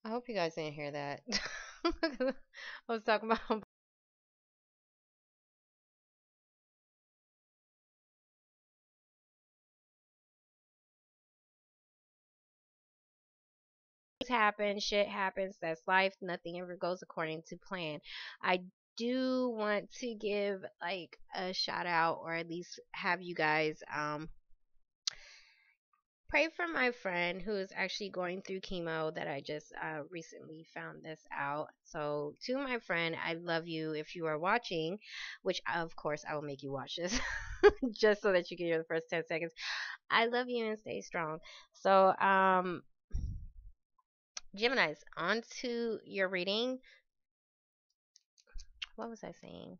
I hope you guys didn't hear that. I was talking about happen, shit happens, that's life. Nothing ever goes according to plan. I do want to give like a shout out, or at least have you guys pray for my friend who is actually going through chemo that I just recently found this out. So, to my friend, I love you if you are watching, which of course I will make you watch this just so that you can hear the first 10 seconds. I love you and stay strong. So, Gemini's, on to your reading. What was I saying?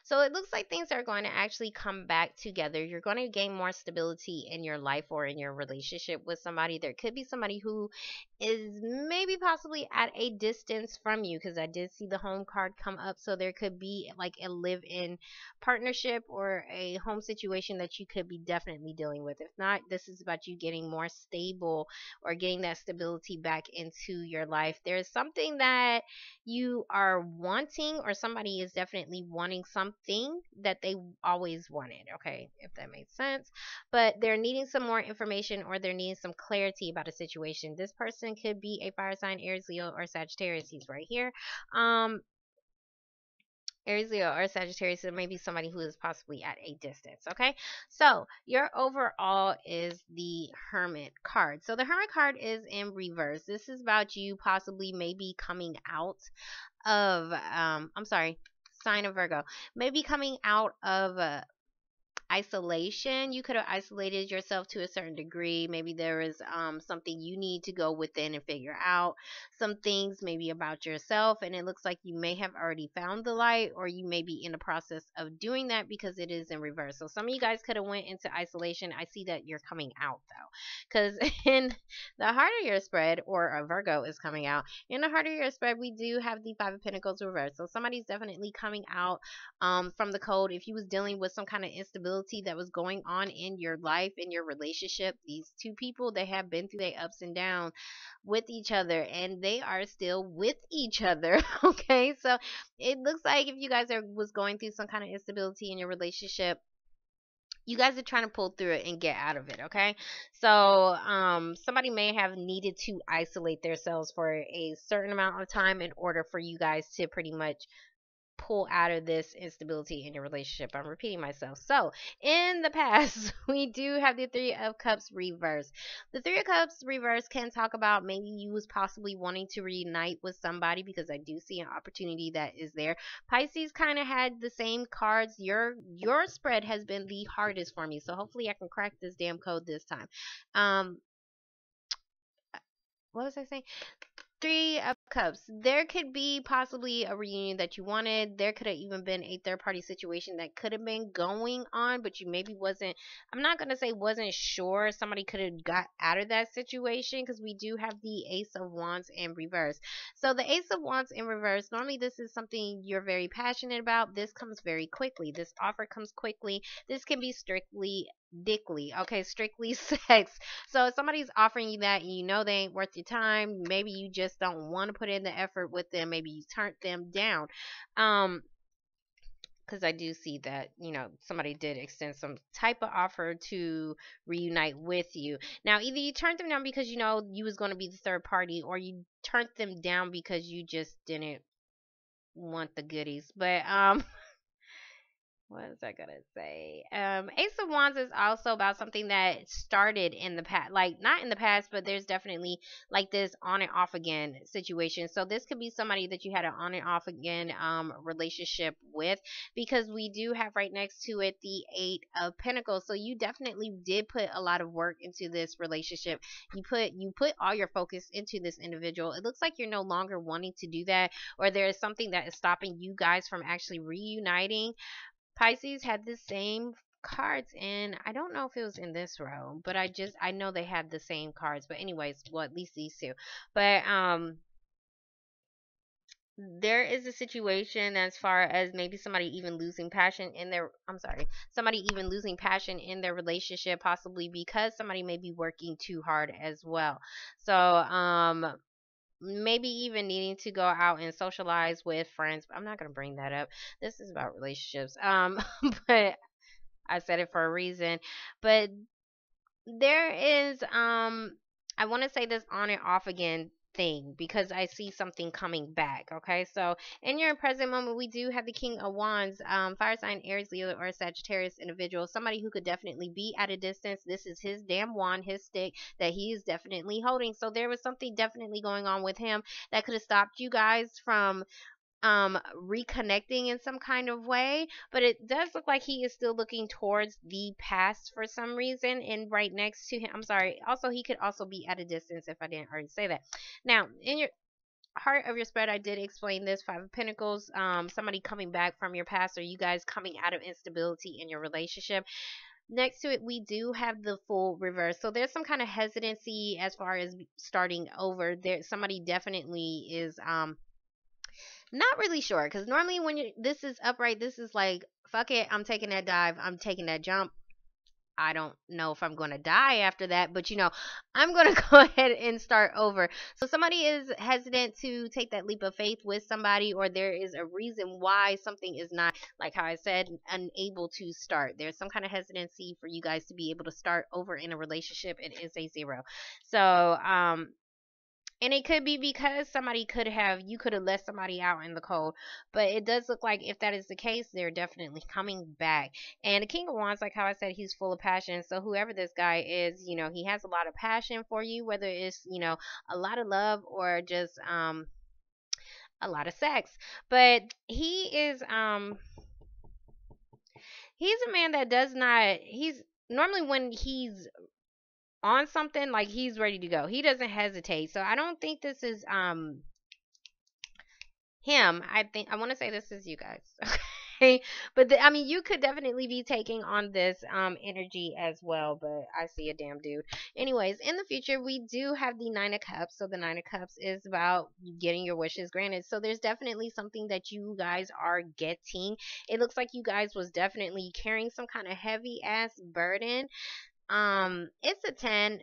So it looks like things are going to actually come back together. You're going to gain more stability in your life or in your relationship with somebody. There could be somebody who is maybe possibly at a distance from you, because I did see the home card come up. So there could be like a live in partnership or a home situation that you could be definitely dealing with. If not, this is about you getting more stable or getting that stability back into your life. There's something that you are wanting, or somebody is definitely wanting something that they always wanted, okay, if that makes sense, but they're needing some more information, or they're needing some clarity about a situation. This person could be a fire sign, Aries, Leo, or Sagittarius. He's right here. um Aries, Leo, or Sagittarius, so maybe somebody who is possibly at a distance. Okay, so your overall is the Hermit card. So the Hermit card is in reverse. This is about you possibly maybe coming out of I'm sorry, sign of Virgo, maybe coming out of isolation. You could have isolated yourself to a certain degree. Maybe there is something you need to go within and figure out, some things maybe about yourself, and it looks like you may have already found the light, or you may be in the process of doing that, because it is in reverse. So some of you guys could have went into isolation. I see that you're coming out though, because in the heart of your spread, or a Virgo is coming out in the heart of your spread, we do have the Five of Pentacles reverse. So somebody's definitely coming out from the code. If you was dealing with some kind of instability that was going on in your life, in your relationship, these two people, they have been through their ups and downs with each other, and they are still with each other. Okay, so it looks like if you guys are was going through some kind of instability in your relationship, you guys are trying to pull through it and get out of it. Okay, so somebody may have needed to isolate themselves for a certain amount of time in order for you guys to pretty much pull out of this instability in your relationship. I'm repeating myself. So, in the past, we do have the Three of Cups reverse. The Three of Cups reverse can talk about maybe you was possibly wanting to reunite with somebody, because I do see an opportunity that is there. Pisces kind of had the same cards. Your spread has been the hardest for me, so hopefully I can crack this damn code this time. Um, what was I saying? Three of Cups. There could be possibly a reunion that you wanted. There could have even been a third party situation that could have been going on, but you maybe wasn't. I'm not going to say wasn't sure. Somebody could have got out of that situation, because we do have the Ace of Wands in reverse. So, the Ace of Wands in reverse, normally this is something you're very passionate about. This comes very quickly. This offer comes quickly. This can be strictly dickly, okay, strictly sex. So if somebody's offering you that and you know they ain't worth your time, maybe you just don't want to put in the effort with them, maybe you turned them down. Um, because I do see that, somebody did extend some type of offer to reunite with you. Now, either you turned them down because you was going to be the third party, or you turned them down because you just didn't want the goodies. But what was I gonna say? Ace of Wands is also about something that started in the past, like not in the past, but there's definitely like this on and off again situation. So this could be somebody that you had an on and off again relationship with, because we do have right next to it the Eight of Pentacles. So you definitely did put a lot of work into this relationship. You put all your focus into this individual. It looks like you're no longer wanting to do that, or there is something that is stopping you guys from actually reuniting. Pisces had the same cards, and I don't know if it was in this row, but I know they had the same cards. But anyways, well, at least these two. But there is a situation as far as maybe somebody even losing passion in their I'm sorry, somebody even losing passion in their relationship, possibly because somebody may be working too hard as well. So maybe even needing to go out and socialize with friends. I'm not going to bring that up. This is about relationships. But I said it for a reason. But there is I want to say this on and off again thing because I see something coming back. Okay, so in your present moment, we do have the King of Wands, fire sign, Aries, Leo, or Sagittarius individual, somebody who could definitely be at a distance. This is his damn wand, his stick that he is definitely holding. So there was something definitely going on with him that could have stopped you guys from reconnecting in some kind of way, but it does look like he is still looking towards the past for some reason. And right next to him, I'm sorry, also he could also be at a distance if I didn't already say that. Now in your heart of your spread, I did explain this: Five of Pentacles, somebody coming back from your past, or you guys coming out of instability in your relationship. Next to it, we do have the full reverse. So there's some kind of hesitancy as far as starting over. There, somebody definitely is not really sure, because normally when you this is upright, this is like, fuck it, I'm taking that dive, I'm taking that jump. I don't know if I'm going to die after that, but I'm going to go ahead and start over. So somebody is hesitant to take that leap of faith with somebody, or there is a reason why something is not, like how I said, unable to start. There's some kind of hesitancy for you guys to be able to start over in a relationship. It is a zero. So, and it could be because you could have let somebody out in the cold. But it does look like if that is the case, they're definitely coming back. And the King of Wands, like how I said, he's full of passion. So whoever this guy is, he has a lot of passion for you, whether it's, a lot of love or just a lot of sex. But he's a man that does not he's normally when he's on something, like, he's ready to go. He doesn't hesitate. So I don't think this is him. I want to say this is you guys. Okay. But I mean, you could definitely be taking on this energy as well, but I see a damn dude. Anyways, in the future we do have the Nine of Cups. So the Nine of Cups is about getting your wishes granted. So there's definitely something that you guys are getting. It looks like you guys was definitely carrying some kind of heavy ass burden. It's a 10.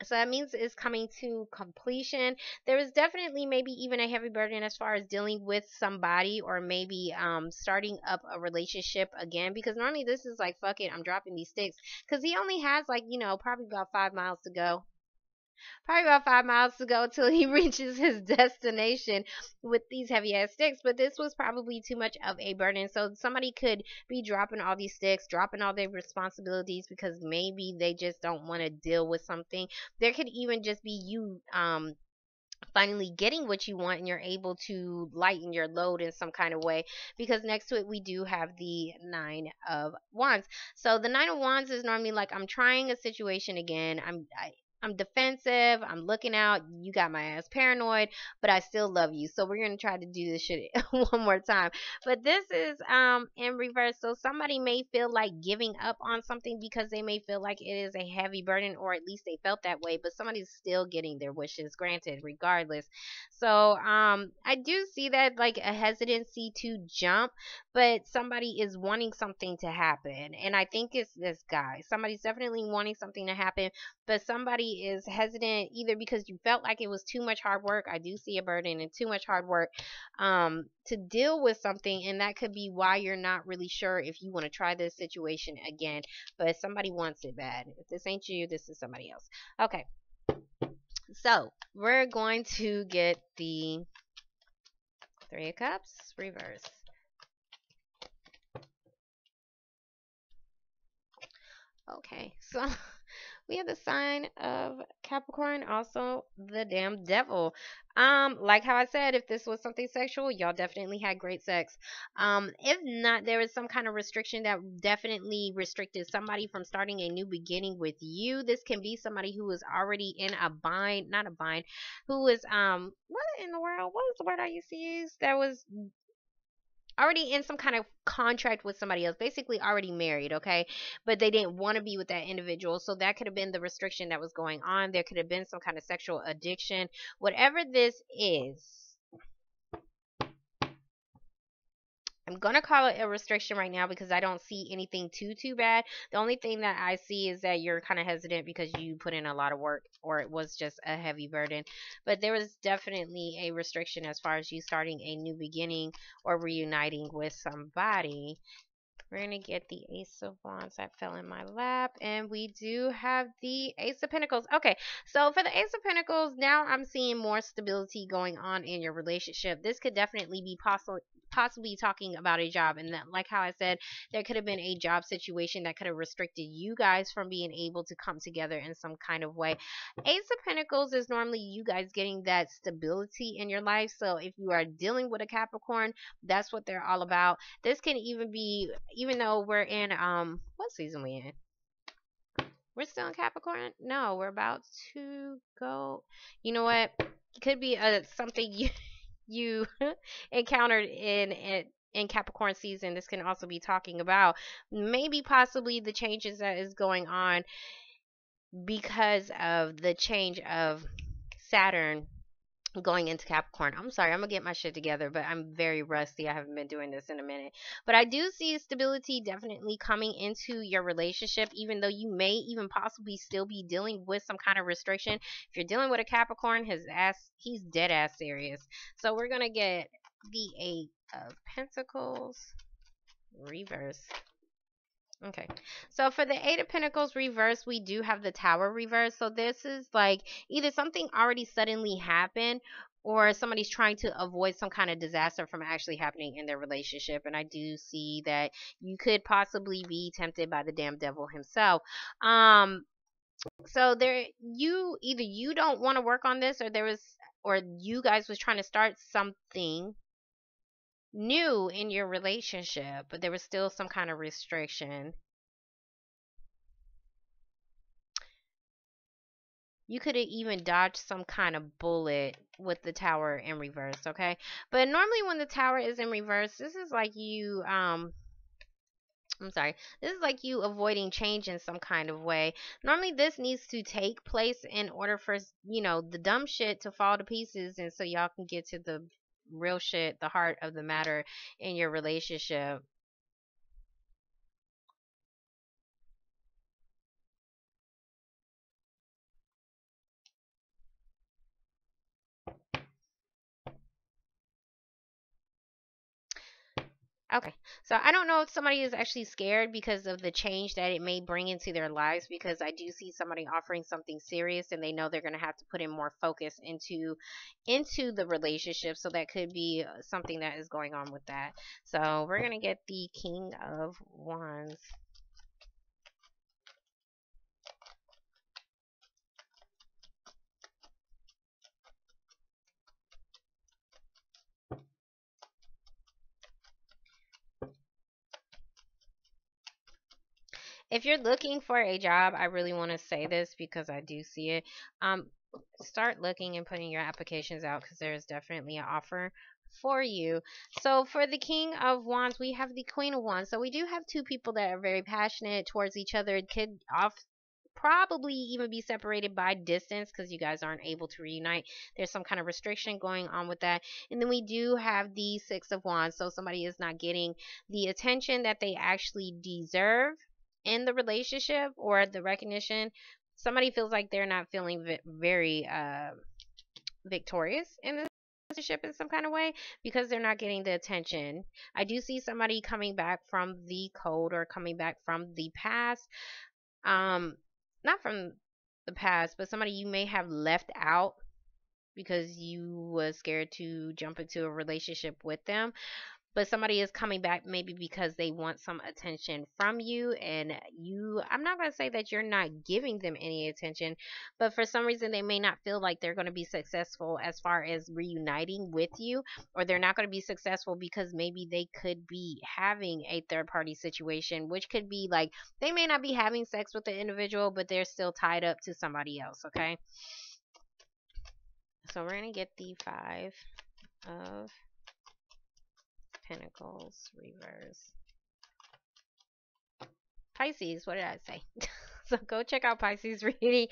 So that means it's coming to completion. There is definitely maybe even a heavy burden as far as dealing with somebody, or maybe starting up a relationship again, because normally this is like, fuck it, I'm dropping these sticks, because he only has, like, probably about 5 miles to go. Probably about 5 miles to go till he reaches his destination with these heavy ass sticks. But this was probably too much of a burden. So somebody could be dropping all these sticks, dropping all their responsibilities, because maybe they just don't want to deal with something. There could even just be you finally getting what you want, and you're able to lighten your load in some kind of way, because next to it we do have the Nine of Wands. So the Nine of Wands is normally like, I'm trying a situation again, I'm defensive, I'm looking out, you got my ass paranoid, but I still love you, so we're gonna try to do this shit one more time. But this is in reverse. So somebody may feel like giving up on something because they may feel like it is a heavy burden, or at least they felt that way, but somebody's still getting their wishes granted regardless. So I do see that, like, a hesitancy to jump, but somebody is wanting something to happen. And I think it's this guy. Somebody's definitely wanting something to happen, but somebody is hesitant either because you felt like it was too much hard work. I do see a burden and too much hard work to deal with something, and that could be why you're not really sure if you want to try this situation again. But somebody wants it bad. If this ain't you, this is somebody else. Okay, so we're going to get the Three of Cups reverse. Okay, so we have the sign of Capricorn, also the damn devil. Like how I said, if this was something sexual, y'all definitely had great sex. If not, there is some kind of restriction that definitely restricted somebody from starting a new beginning with you. This can be somebody who is already in a bind, not a bind, who is what in the world? What is the word I used to use? That was already in some kind of contract with somebody else, basically already married, okay? But they didn't want to be with that individual. So that could have been the restriction that was going on. There could have been some kind of sexual addiction. Whatever this is, I'm gonna call it a restriction right now because I don't see anything too bad. The only thing that I see is that you're kind of hesitant because you put in a lot of work, or it was just a heavy burden. But there was definitely a restriction as far as you starting a new beginning or reuniting with somebody. We're going to get the Ace of Wands that fell in my lap. And we do have the Ace of Pentacles. Okay, so for the Ace of Pentacles, now I'm seeing more stability going on in your relationship. This could definitely be possibly talking about a job. And that, like how I said, there could have been a job situation that could have restricted you guys from being able to come together in some kind of way. Ace of Pentacles is normally you guys getting that stability in your life. So if you are dealing with a Capricorn, that's what they're all about. This can even be, even though we're in what season we in? We're still in Capricorn? No, we're about to go. You know what? It could be something you encountered in Capricorn season. This can also be talking about maybe possibly the changes that is going on because of the change of Saturn going into Capricorn. I'm sorry, I'm gonna get my shit together, but I'm very rusty. I haven't been doing this in a minute. But I do see stability definitely coming into your relationship, even though you may even possibly still be dealing with some kind of restriction. If you're dealing with a Capricorn, he's dead ass serious. So we're gonna get the Eight of Pentacles reverse. Okay, so for the Eight of Pentacles reverse, we do have the Tower reverse. So this is like either something already suddenly happened or somebody's trying to avoid some kind of disaster from actually happening in their relationship. And I do see that you could possibly be tempted by the damn devil himself. So you don't want to work on this, or you guys was trying to start something new in your relationship, but there was still some kind of restriction. You could have even dodged some kind of bullet with the Tower in reverse, okay? But normally when the Tower is in reverse, this is like you I'm sorry. This is like you avoiding change in some kind of way. Normally this needs to take place in order for, the dumb shit to fall to pieces, and so y'all can get to the real shit, the heart of the matter in your relationship. Okay. So I don't know if somebody is actually scared because of the change that it may bring into their lives, because I do see somebody offering something serious and they know they're going to have to put in more focus into the relationship. So that could be something that is going on with that. So we're going to get the King of Wands. If you're looking for a job, I really want to say this because I do see it. Start looking and putting your applications out, because there is definitely an offer for you. So for the King of Wands, we have the Queen of Wands. So we do have two people that are very passionate towards each other. It could probably even be separated by distance because you guys aren't able to reunite. There's some kind of restriction going on with that. And then we do have the Six of Wands. So somebody is not getting the attention that they actually deserve in the relationship, or the recognition. Somebody feels like they're not feeling very victorious in the relationship in some kind of way because they're not getting the attention. I do see somebody coming back from the cold or coming back from the past. Not from the past, but somebody you may have left out because you was scared to jump into a relationship with them. But somebody is coming back maybe because they want some attention from you, and I'm not going to say that you're not giving them any attention, but for some reason they may not feel like they're going to be successful as far as reuniting with you, or they're not going to be successful because maybe they could be having a third party situation, which could be like they may not be having sex with the individual, but they're still tied up to somebody else, okay? So we're going to get the Five of Pentacles reverse. Pisces, what did I say? So go check out Pisces reading.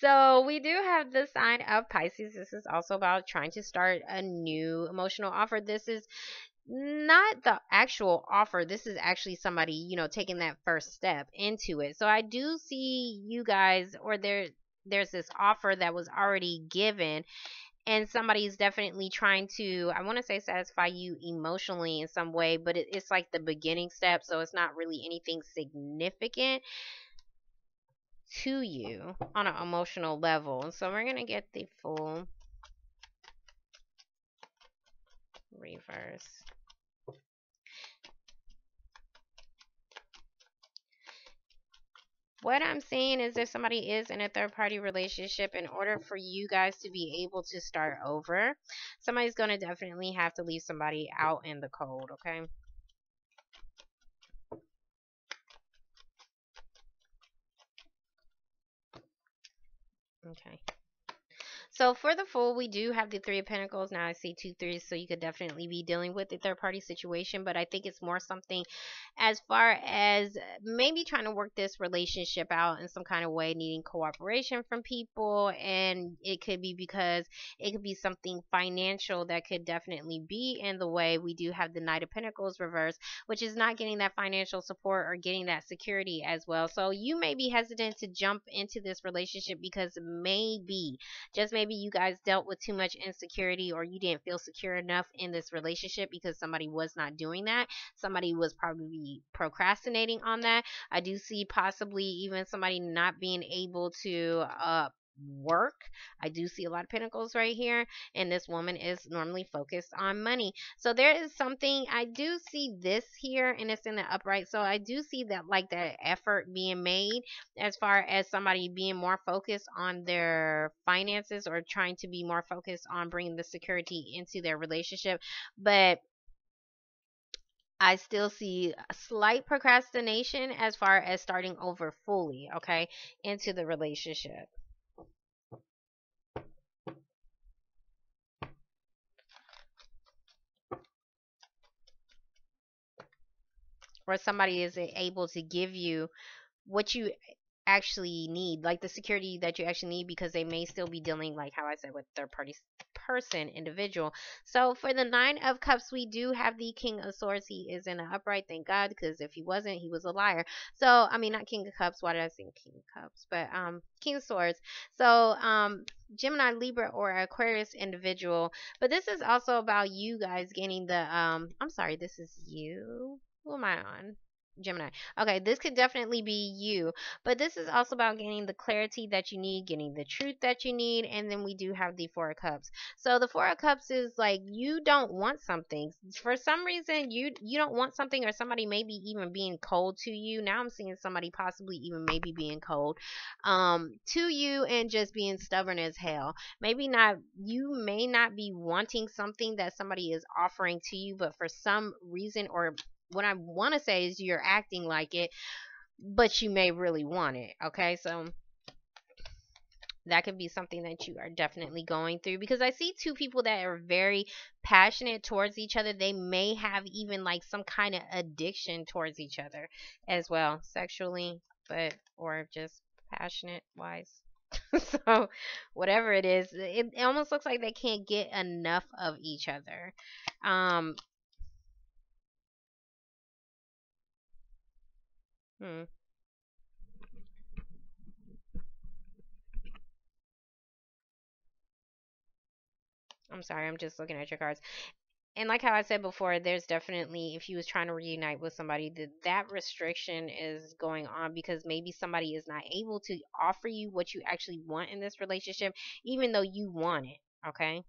So we do have the sign of Pisces. This is also about trying to start a new emotional offer. This is not the actual offer. This is actually somebody, taking that first step into it. So I do see you guys, or there's this offer that was already given, and somebody's definitely trying to, I want to say, satisfy you emotionally in some way, but it's like the beginning step, so it's not really anything significant to you on an emotional level. So we're going to get the full reverse. What I'm saying is, if somebody is in a third party relationship, in order for you guys to be able to start over, somebody's going to definitely have to leave somebody out in the cold, okay? Okay. So for the full, we do have the Three of Pentacles. Now I see two threes, so you could definitely be dealing with a third party situation, but I think it's more something as far as maybe trying to work this relationship out in some kind of way, needing cooperation from people. And it could be because it could be something financial that could definitely be in the way. We do have the Knight of Pentacles reverse, which is not getting that financial support or getting that security as well. So you may be hesitant to jump into this relationship because maybe, just maybe, you guys dealt with too much insecurity, or you didn't feel secure enough in this relationship because somebody was not doing that. Somebody was probably procrastinating on that. I do see possibly even somebody not being able to work. I do see a lot of pentacles right here, and this woman is normally focused on money. So there is something, I do see this here, and it's in the upright. So I do see that, like, that effort being made as far as somebody being more focused on their finances, or trying to be more focused on bringing the security into their relationship. But I still see a slight procrastination as far as starting over fully, okay, into the relationship. Or somebody is able to give you what you actually need, like the security that you actually need, because they may still be dealing, like how I said, with third party person, individual. So for the Nine of Cups, we do have the King of Swords. He is in an upright, thank God, because if he wasn't, he was a liar. So I mean, not King of Cups, why did I say King of Cups? But King of Swords. So Gemini, Libra, or Aquarius individual. But this is also about you guys getting the I'm sorry, this is you. Who am I on? Gemini. Okay, this could definitely be you, but this is also about getting the clarity that you need, getting the truth that you need, and then we do have the Four of Cups. So the Four of Cups is like, you don't want something. For some reason, you don't want something, or somebody may be even being cold to you. Now I'm seeing somebody possibly even maybe being cold to you, and just being stubborn as hell. Maybe not, you may not be wanting something that somebody is offering to you, but for some reason, or what I want to say is, you're acting like it, but you may really want it. Okay, so that could be something that you are definitely going through, because I see two people that are very passionate towards each other. They may have even like some kind of addiction towards each other as well, sexually, but or just passionate wise. So whatever it is, it almost looks like they can't get enough of each other. um hmm. I'm sorry, I'm just looking at your cards. And like how I said before, there's definitely, if you was trying to reunite with somebody, that restriction is going on, because maybe somebody is not able to offer you what you actually want in this relationship, even though you want it. Okay.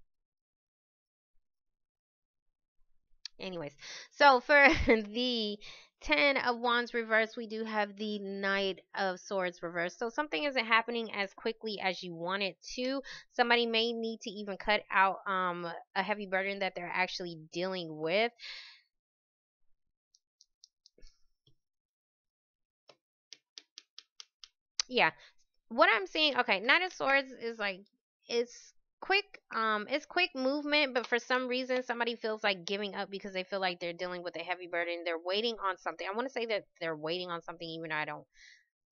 Anyways, so for the Ten of Wands reverse, we do have the Knight of Swords reverse. So something isn't happening as quickly as you want it to. Somebody may need to even cut out a heavy burden that they're actually dealing with. Yeah, what I'm seeing, okay, Knight of Swords is like, it's it's quick movement, but for some reason somebody feels like giving up because they feel like they're dealing with a heavy burden. They're waiting on something. I want to say that they're waiting on something, even though I don't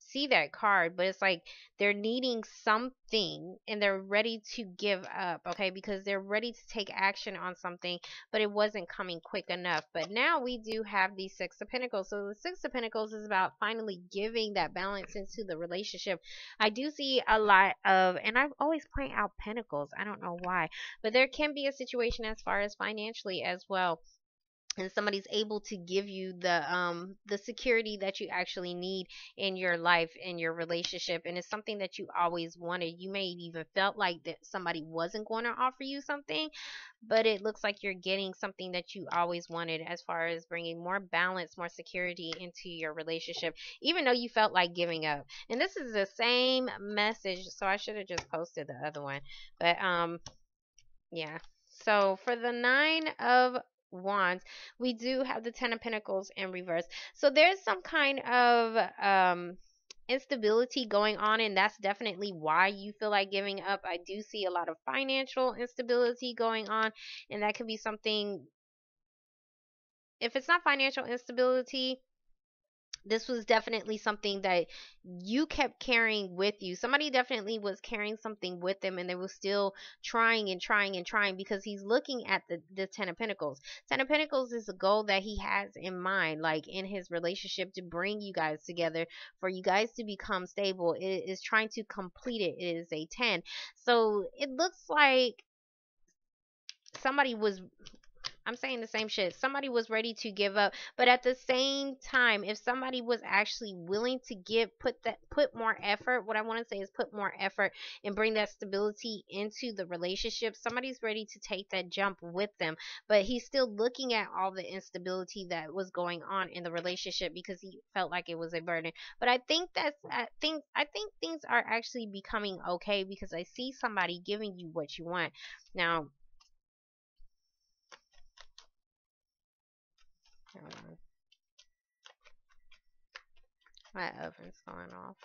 see that card, but it's like they're needing something and they're ready to give up, okay? Because they're ready to take action on something, but it wasn't coming quick enough. But now we do have the Six of Pentacles. So the Six of Pentacles is about finally giving that balance into the relationship. I do see a lot of, and I always point out Pentacles. I don't know why, but there can be a situation as far as financially as well, and somebody's able to give you the security that you actually need in your life, in your relationship, and it's something that you always wanted. You may even felt like that somebody wasn't going to offer you something, but it looks like you're getting something that you always wanted, as far as bringing more balance, more security into your relationship, even though you felt like giving up. And this is the same message, so I should have just posted the other one, but yeah. So for the Nine of Wands, we do have the Ten of Pentacles in reverse. So there's some kind of instability going on, and that's definitely why you feel like giving up. I do see a lot of financial instability going on, and that could be something. If it's not financial instability, this was definitely something that you kept carrying with you. Somebody definitely was carrying something with them, and they were still trying and trying and trying, because he's looking at the Ten of Pentacles. Ten of Pentacles is a goal that he has in mind, like in his relationship, to bring you guys together, for you guys to become stable. It is trying to complete it. It is a 10. So it looks like somebody was, I'm saying the same shit. Somebody was ready to give up, but at the same time, if somebody was actually willing to put more effort, what I want to say is put more effort and bring that stability into the relationship, somebody's ready to take that jump with them. But he's still looking at all the instability that was going on in the relationship, because he felt like it was a burden. But I think things are actually becoming okay, because I see somebody giving you what you want. Now, hold on. My oven's going off.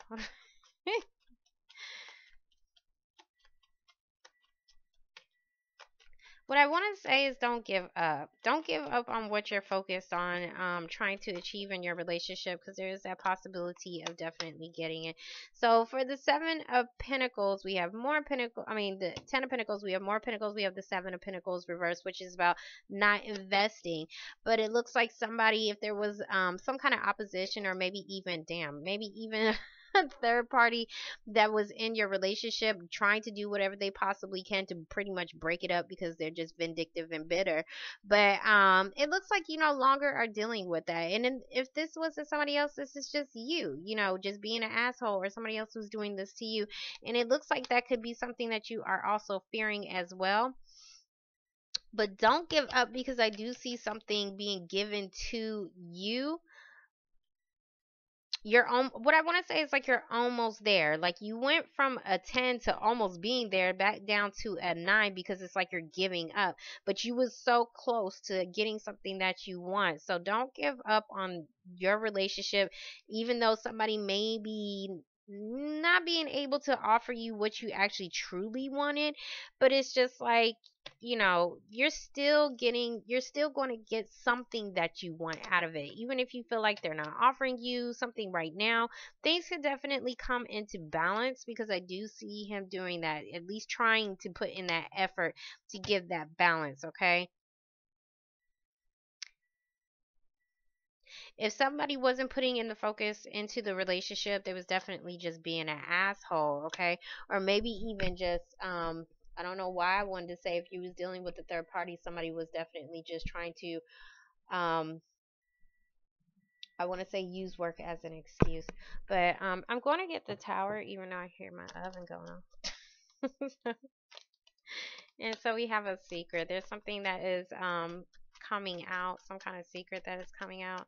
What I want to say is, don't give up. Don't give up on what you're focused on, trying to achieve in your relationship, because there is that possibility of definitely getting it. So for the Seven of Pentacles, we have more Pentacles. I mean, the Ten of Pentacles, we have more Pentacles. We have the Seven of Pentacles reverse, which is about not investing. But it looks like somebody, if there was some kind of opposition, or maybe even, maybe even a third party that was in your relationship, trying to do whatever they possibly can to pretty much break it up, because they're just vindictive and bitter. But it looks like you no longer are dealing with that. And then if this wasn't somebody else, this is just you, just being an asshole, or somebody else who's doing this to you. And it looks like that could be something that you are also fearing as well. But don't give up, because I do see something being given to you. You're what I want to say is, like, you're almost there. Like, you went from a 10 to almost being there, back down to a 9, because it's like you're giving up, but you was so close to getting something that you want. So don't give up on your relationship, even though somebody may be not being able to offer you what you actually truly wanted. But it's just like, you're still going to get something that you want out of it. Even if you feel like they're not offering you something right now, things could definitely come into balance, because I do see him doing that, at least trying to put in that effort to give that balance. Okay, if somebody wasn't putting in the focus into the relationship, they was definitely just being an asshole. Okay, or maybe even just I don't know why I wanted to say, if you was dealing with a third party, somebody was definitely just trying to um I want to say use work as an excuse. But I'm going to get the tower, even though I hear my oven going on. And so we have a secret. There's something that is coming out, some kind of secret that is coming out.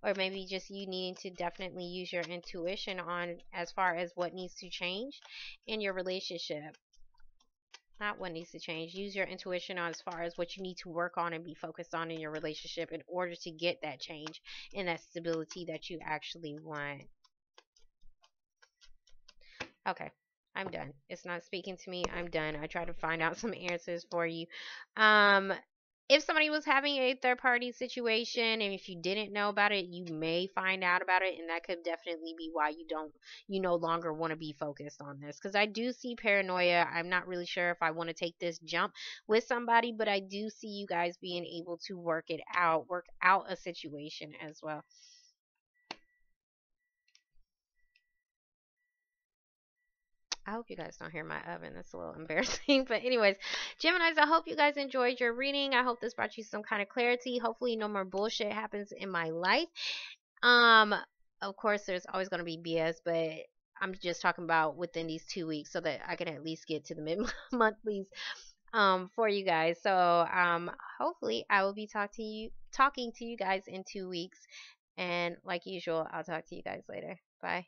Or maybe just you needing to definitely use your intuition on, as far as what needs to change in your relationship. Not what needs to change. Use your intuition on, as far as what you need to work on and be focused on in your relationship, in order to get that change and that stability that you actually want. Okay, I'm done. It's not speaking to me. I'm done. I tried to find out some answers for you. Um, if somebody was having a third party situation and if you didn't know about it, you may find out about it, and that could definitely be why you no longer want to be focused on this. Because I do see paranoia. I'm not really sure if I want to take this jump with somebody, but I do see you guys being able to work out a situation as well. I hope you guys don't hear my oven. That's a little embarrassing. But anyways, Geminis, I hope you guys enjoyed your reading. I hope this brought you some kind of clarity. Hopefully no more bullshit happens in my life. Um, of course there's always gonna be BS, but I'm just talking about within these 2 weeks so that I can at least get to the mid monthlies for you guys. So hopefully I will be talking to you guys in 2 weeks. And like usual, I'll talk to you guys later. Bye.